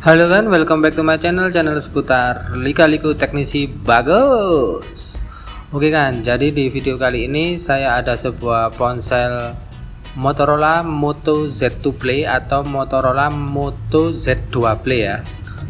Halo kan, welcome back to my channel seputar lika-liku teknisi bagus. Oke kan, jadi di video kali ini saya ada sebuah ponsel Motorola Moto Z2 Play atau Motorola Moto Z2 Play ya.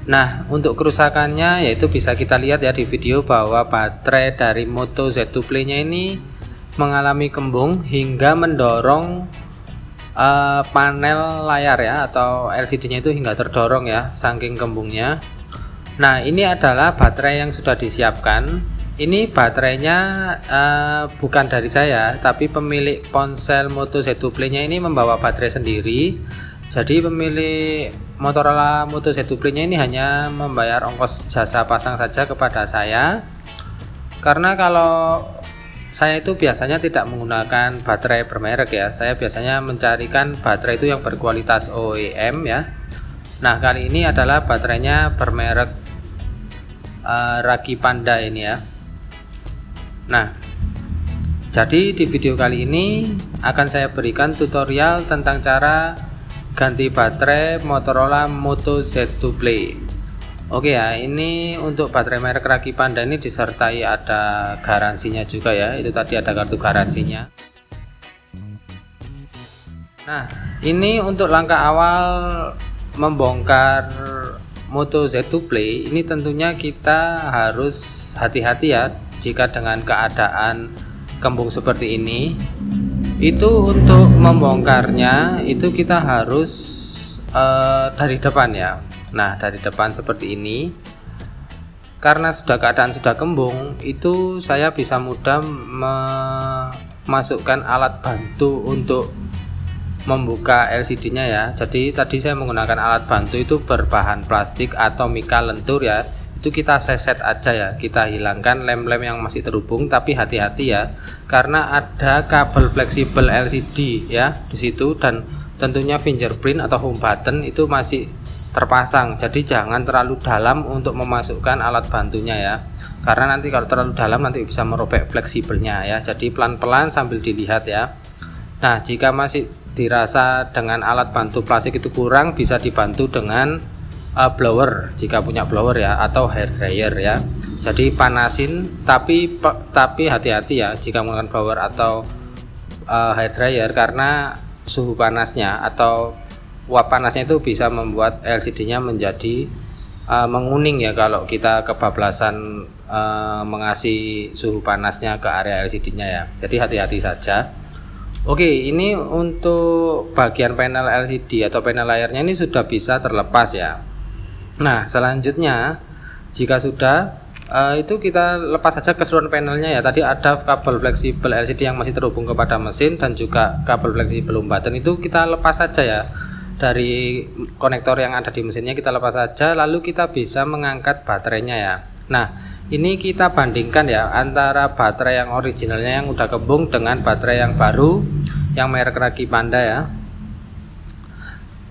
Nah, untuk kerusakannya yaitu bisa kita lihat ya di video bahwa baterai dari Moto Z2 Play nya ini mengalami kembung hingga mendorong panel layar ya atau LCD nya itu hingga terdorong ya saking kembungnya. Nah, ini adalah baterai yang sudah disiapkan. Ini baterainya bukan dari saya, tapi pemilik ponsel Moto Z2 Play nya ini membawa baterai sendiri. Jadi pemilik Motorola Moto Z2 Play nya ini hanya membayar ongkos jasa pasang saja kepada saya, karena kalau saya itu biasanya tidak menggunakan baterai bermerek ya. Saya biasanya mencarikan baterai itu yang berkualitas OEM ya. Nah, kali ini adalah baterainya bermerek Ragi Panda ini ya. Nah, jadi di video kali ini akan saya berikan tutorial tentang cara ganti baterai Motorola Moto Z2 Play. Oke ya, ini untuk baterai merek Ragi Panda ini disertai ada garansinya juga ya. Itu tadi ada kartu garansinya. Nah, ini untuk langkah awal membongkar Moto Z2 Play, ini tentunya kita harus hati-hati ya jika dengan keadaan kembung seperti ini. Itu untuk membongkarnya itu kita harus dari depan ya. Nah, dari depan seperti ini, karena keadaan sudah kembung, itu saya bisa mudah memasukkan alat bantu untuk membuka LCD nya ya. Jadi tadi saya menggunakan alat bantu itu berbahan plastik atau mika lentur ya. Itu kita seset aja ya, kita hilangkan lem-lem yang masih terhubung, tapi hati-hati ya karena ada kabel fleksibel LCD ya di situ, dan tentunya fingerprint atau home button itu masih terpasang. Jadi jangan terlalu dalam untuk memasukkan alat bantunya ya, karena nanti kalau terlalu dalam nanti bisa merobek fleksibelnya ya. Jadi pelan-pelan sambil dilihat ya. Nah, jika masih dirasa dengan alat bantu plastik itu kurang, bisa dibantu dengan blower jika punya blower ya, atau hair dryer ya. Jadi panasin, tapi hati-hati ya jika menggunakan blower atau hair dryer, karena suhu panasnya atau uap panasnya itu bisa membuat LCD nya menjadi menguning ya kalau kita kebablasan mengasih suhu panasnya ke area LCD nya ya. Jadi hati-hati saja. Oke, ini untuk bagian panel LCD atau panel layarnya ini sudah bisa terlepas ya. Nah, selanjutnya jika sudah itu kita lepas saja keseluruhan panelnya ya. Tadi ada kabel fleksibel LCD yang masih terhubung kepada mesin dan juga kabel fleksibel home button, itu kita lepas saja ya. Dari konektor yang ada di mesinnya kita lepas saja, lalu kita bisa mengangkat baterainya ya. Nah, ini kita bandingkan ya antara baterai yang originalnya yang udah kembung dengan baterai yang baru yang merek Ragi Panda ya.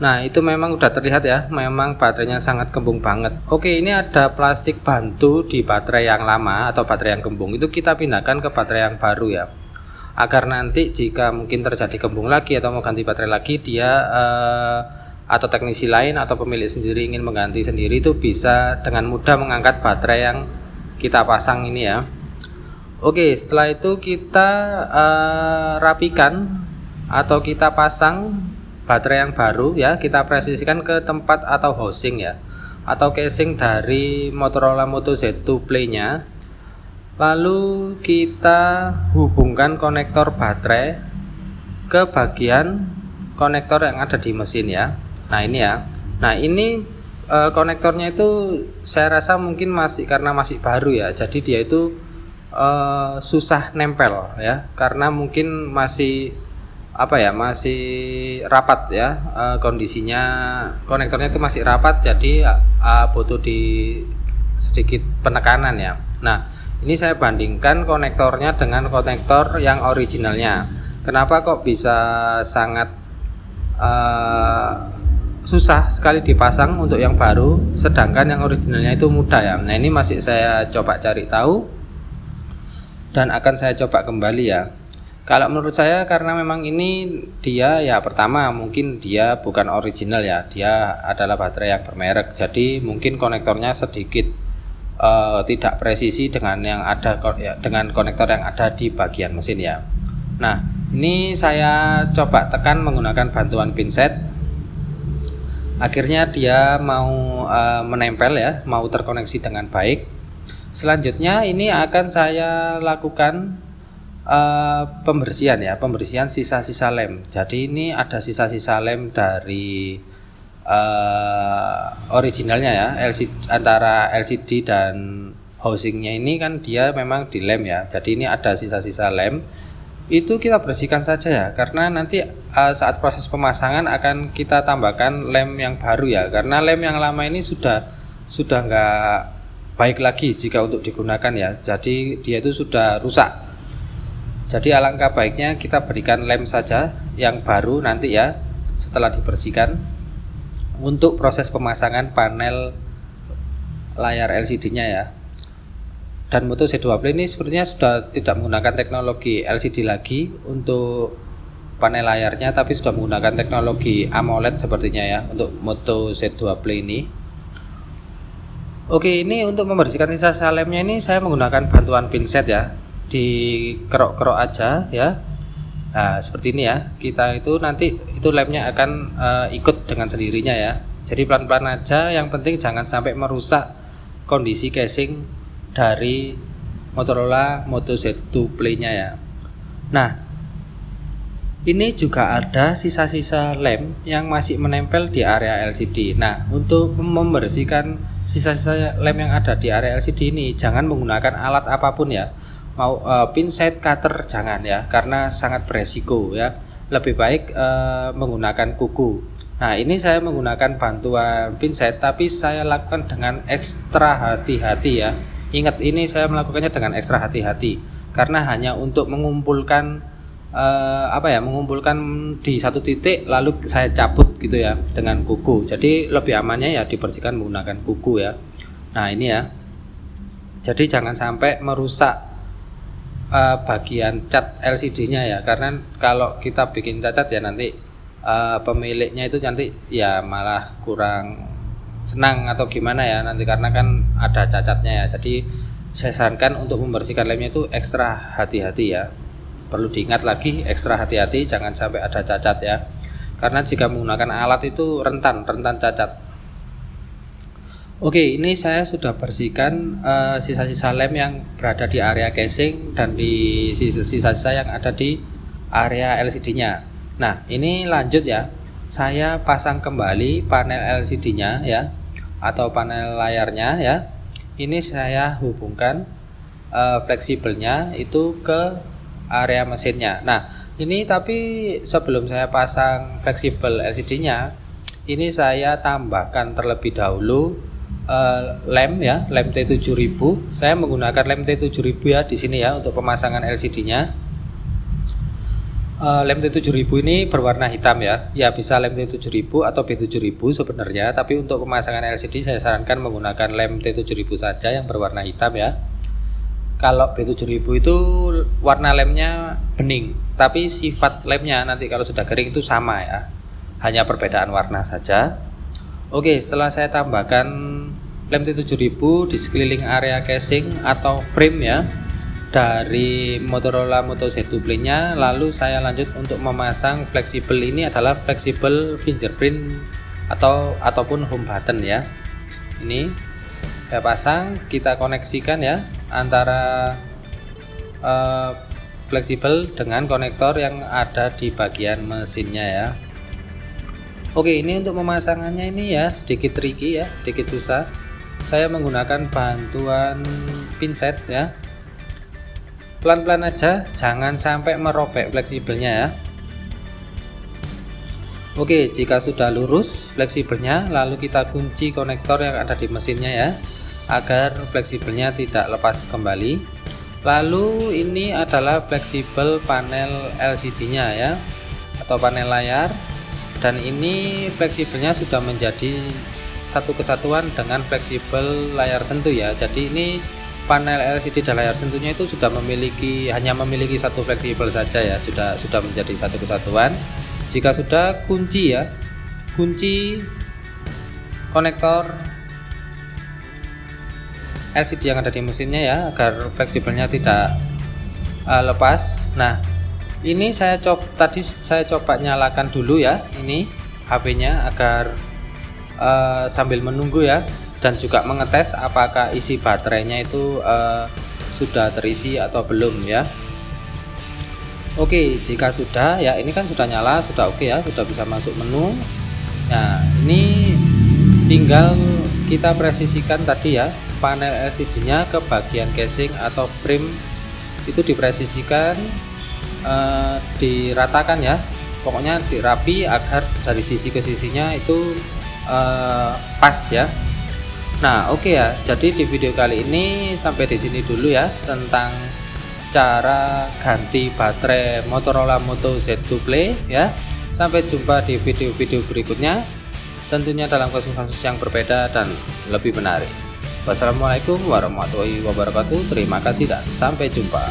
Nah, itu memang udah terlihat ya, memang baterainya sangat kembung banget. Oke, ini ada plastik bantu di baterai yang lama atau baterai yang kembung, itu kita pindahkan ke baterai yang baru ya, agar nanti jika mungkin terjadi kembung lagi atau mau ganti baterai lagi, dia atau teknisi lain atau pemilik sendiri ingin mengganti sendiri, itu bisa dengan mudah mengangkat baterai yang kita pasang ini ya. Oke, setelah itu kita rapikan atau kita pasang baterai yang baru ya, kita presisikan ke tempat atau housing ya, atau casing dari Motorola Moto Z2 Play nya. Lalu kita hubungkan konektor baterai ke bagian konektor yang ada di mesin ya. Nah, ini ya. Nah, ini konektornya itu saya rasa mungkin karena masih baru ya. Jadi dia itu susah nempel ya, karena mungkin masih masih rapat ya, kondisinya konektornya itu masih rapat, jadi butuh di sedikit penekanan ya. Nah, ini saya bandingkan konektornya dengan konektor yang originalnya. Kenapa kok bisa sangat susah sekali dipasang untuk yang baru, sedangkan yang originalnya itu mudah ya. Nah, ini masih saya coba cari tahu dan akan saya coba kembali ya. Kalau menurut saya karena memang ini dia ya pertama mungkin dia bukan original ya, dia adalah baterai yang bermerek, jadi mungkin konektornya sedikit tidak presisi dengan yang ada dengan konektor yang ada di bagian mesin ya. Nah, ini saya coba tekan menggunakan bantuan pinset. Akhirnya dia mau menempel ya, mau terkoneksi dengan baik. Selanjutnya ini akan saya lakukan pembersihan ya, pembersihan sisa-sisa lem. Jadi ini ada sisa-sisa lem dari originalnya ya, antara LCD dan housingnya ini kan dia memang di lem ya. Jadi ini ada sisa-sisa lem. Itu kita bersihkan saja ya, karena nanti saat proses pemasangan akan kita tambahkan lem yang baru ya, karena lem yang lama ini sudah nggak baik lagi jika untuk digunakan ya, jadi dia itu sudah rusak. Jadi alangkah baiknya kita berikan lem saja yang baru nanti ya setelah dibersihkan untuk proses pemasangan panel layar LCD-nya ya. Dan Moto Z2 Play ini sepertinya sudah tidak menggunakan teknologi LCD lagi untuk panel layarnya, tapi sudah menggunakan teknologi AMOLED sepertinya ya untuk Moto Z2 Play ini. Oke, ini untuk membersihkan sisa lemnya ini saya menggunakan bantuan pinset ya, dikerok-kerok aja ya. Nah seperti ini ya, kita itu nanti itu lemnya akan ikut dengan sendirinya ya. Jadi pelan-pelan aja, yang penting jangan sampai merusak kondisi casing dari Motorola Moto Z2 Play-nya ya. Nah, ini juga ada sisa-sisa lem yang masih menempel di area LCD. Nah, untuk membersihkan sisa-sisa lem yang ada di area LCD ini jangan menggunakan alat apapun ya. Mau pinset, cutter jangan ya, karena sangat beresiko ya. Lebih baik menggunakan kuku. Nah, ini saya menggunakan bantuan pinset, tapi saya lakukan dengan ekstra hati-hati ya. Ingat, ini saya melakukannya dengan ekstra hati-hati karena hanya untuk mengumpulkan mengumpulkan di satu titik lalu saya cabut gitu ya dengan kuku. Jadi lebih amannya ya dibersihkan menggunakan kuku ya. Nah, ini ya. Jadi jangan sampai merusak bagian cat LCD-nya ya, karena kalau kita bikin cacat ya nanti pemiliknya itu nanti ya malah kurang senang atau gimana ya nanti, karena kan ada cacatnya ya. Jadi saya sarankan untuk membersihkan lemnya itu ekstra hati-hati ya. Perlu diingat lagi, ekstra hati-hati jangan sampai ada cacat ya, karena jika menggunakan alat itu rentan cacat. Oke, ini saya sudah bersihkan sisa-sisa lem yang berada di area casing dan di sisa-sisa yang ada di area LCD-nya. Nah, ini lanjut ya. Saya pasang kembali panel LCD-nya ya, atau panel layarnya ya. Ini saya hubungkan fleksibelnya itu ke area mesinnya. Nah, ini tapi sebelum saya pasang fleksibel LCD-nya, ini saya tambahkan terlebih dahulu lem ya, lem T7000. Saya menggunakan lem T7000 ya di sini ya untuk pemasangan LCD-nya. Lem T7000 ini berwarna hitam ya. Ya bisa lem T7000 atau B7000 sebenarnya, tapi untuk pemasangan LCD saya sarankan menggunakan lem T7000 saja yang berwarna hitam ya. Kalau B7000 itu warna lemnya bening, tapi sifat lemnya nanti kalau sudah kering itu sama ya. Hanya perbedaan warna saja. Oke, setelah saya tambahkan lem T7000 di sekeliling area casing atau frame ya dari Motorola Moto Z2 Play-nya, lalu saya lanjut untuk memasang fleksibel. Ini adalah fleksibel fingerprint ataupun home button ya. Ini saya pasang, kita koneksikan ya antara fleksibel dengan konektor yang ada di bagian mesinnya ya. Oke, ini untuk pemasangannya ini ya sedikit tricky ya, sedikit susah. Saya menggunakan bantuan pinset ya. Pelan-pelan aja, jangan sampai merobek fleksibelnya ya. Oke, jika sudah lurus fleksibelnya, lalu kita kunci konektor yang ada di mesinnya ya, agar fleksibelnya tidak lepas kembali. Lalu ini adalah fleksibel panel LCD-nya ya, atau panel layar. Dan ini fleksibelnya sudah menjadi satu kesatuan dengan fleksibel layar sentuh ya. Jadi ini panel LCD dan layar sentuhnya itu sudah hanya memiliki satu fleksibel saja ya, sudah menjadi satu kesatuan. Jika sudah, kunci konektor LCD yang ada di mesinnya ya, agar fleksibelnya tidak lepas. Nah, ini tadi saya coba nyalakan dulu ya, ini HP-nya agar sambil menunggu ya, dan juga mengetes apakah isi baterainya itu sudah terisi atau belum ya. Oke, jika sudah ya, ini kan sudah nyala, sudah oke ya, sudah bisa masuk menu. Nah, ini tinggal kita presisikan tadi ya, panel LCD-nya ke bagian casing atau frame itu dipresisikan, diratakan ya, pokoknya dirapi agar dari sisi ke sisinya itu pas ya. Nah, oke ya. Jadi di video kali ini sampai di sini dulu ya tentang cara ganti baterai Motorola Moto Z2 Play ya. Sampai jumpa di video-video berikutnya, tentunya dalam kasus-kasus yang berbeda dan lebih menarik. Wassalamualaikum warahmatullahi wabarakatuh. Terima kasih dan sampai jumpa.